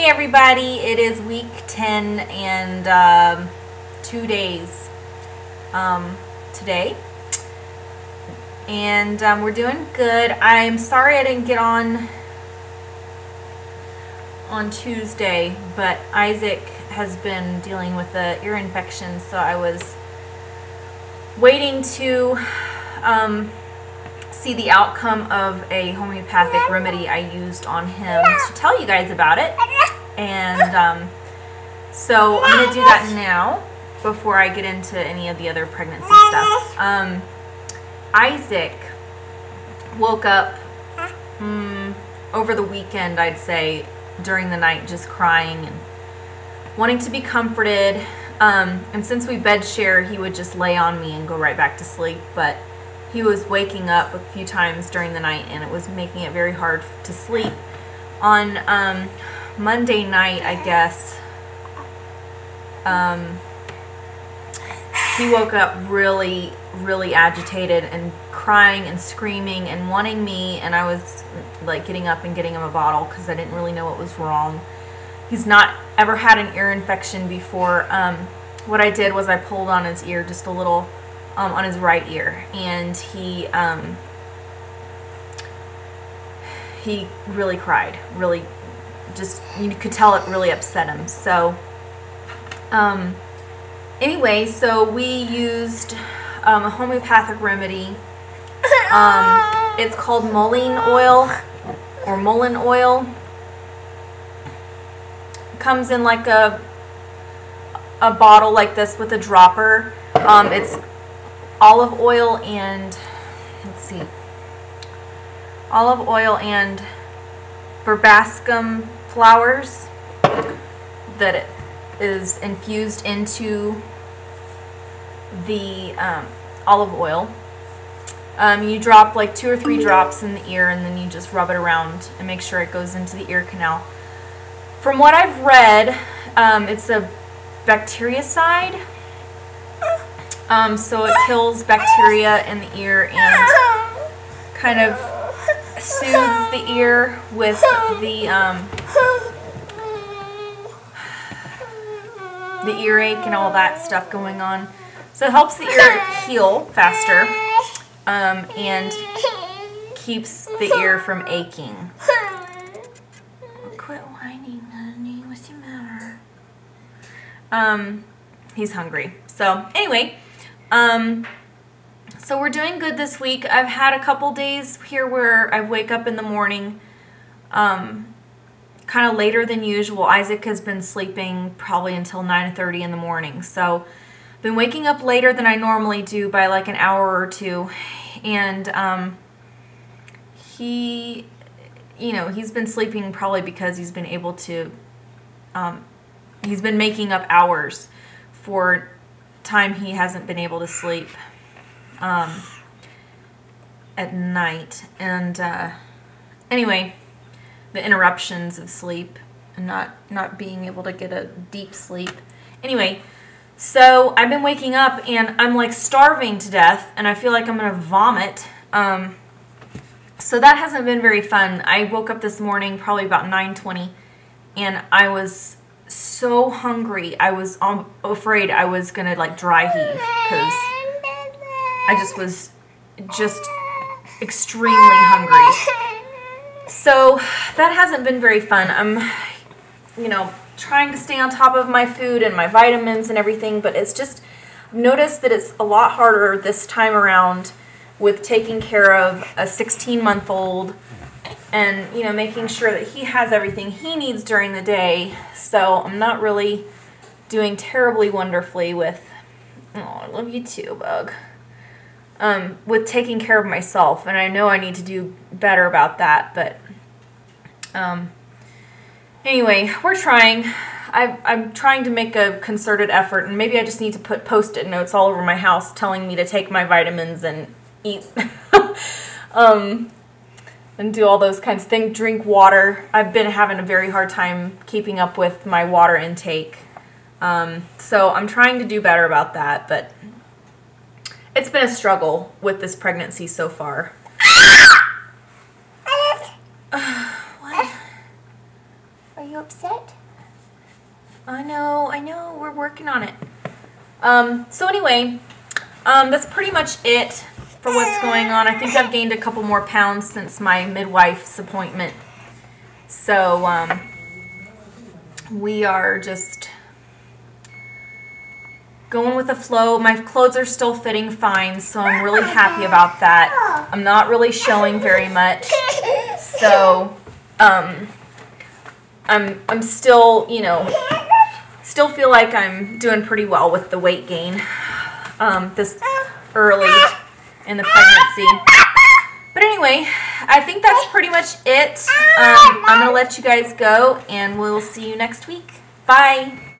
everybody, it is week 10 and 2 days today, and we're doing good. I'm sorry I didn't get on Tuesday, but Isaac has been dealing with the ear infection, so I was waiting to see the outcome of a homeopathic remedy I used on him to tell you guys about it. And so I'm going to do that now before I get into any of the other pregnancy stuff. Isaac woke up over the weekend, I'd say, during the night, just crying and wanting to be comforted. And since we bed share, he would just lay on me and go right back to sleep. But he was waking up a few times during the night, and it was making it very hard to sleep. On Monday night, I guess, he woke up really, really agitated and crying and screaming and wanting me, and I was like getting up and getting him a bottle because I didn't really know what was wrong. He's not ever had an ear infection before. What I did was I pulled on his ear just a little, on his right ear, and he really cried, really, just, you could tell it really upset him. So anyway, so we used a homeopathic remedy. It's called mullein oil, or mullein oil. It comes in like a bottle like this with a dropper. It's olive oil and, let's see, olive oil and verbascum flowers that it is infused into the olive oil. You drop like 2 or 3 drops in the ear, and then you just rub it around and make sure it goes into the ear canal. From what I've read, it's a bactericide. So it kills bacteria in the ear and kind of soothes the ear with the earache and all that stuff going on. So it helps the ear heal faster, and keeps the ear from aching. Quit whining, honey. What's the matter? He's hungry. So anyway, so we're doing good this week. I've had a couple days here where I wake up in the morning kind of later than usual. Isaac has been sleeping probably until 9:30 in the morning. So I've been waking up later than I normally do by like an hour or two. And he's been sleeping probably because he's been able to, he's been making up hours for time he hasn't been able to sleep at night. And anyway, the interruptions of sleep and not being able to get a deep sleep. Anyway, so I've been waking up and I'm like starving to death, and I feel like I'm gonna vomit. So that hasn't been very fun. I woke up this morning probably about 9:20, and I was so hungry. I was afraid I was gonna like dry heave because I just was extremely hungry. So that hasn't been very fun. I'm, trying to stay on top of my food and my vitamins and everything, but it's just, I've noticed that it's a lot harder this time around with taking care of a 16-month-old and, making sure that he has everything he needs during the day. So I'm not really doing terribly wonderfully with, oh, I love you too, Bug, with taking care of myself. And I know I need to do better about that, but anyway, we're trying. I'm trying to make a concerted effort, and maybe I just need to put Post-it notes all over my house telling me to take my vitamins and eat and do all those kinds of things. Drink water. I've been having a very hard time keeping up with my water intake. So I'm trying to do better about that, but it's been a struggle with this pregnancy so far. What? Are you upset? I know, we're working on it. So anyway, that's pretty much it for what's going on. I think I've gained a couple more pounds since my midwife's appointment. So, we are just going with the flow. My clothes are still fitting fine, so I'm really happy about that. I'm not really showing very much. So, I'm still, you know, still feel like I'm doing pretty well with the weight gain this early in the pregnancy. But anyway, I think that's pretty much it. I'm going to let you guys go, and we'll see you next week. Bye.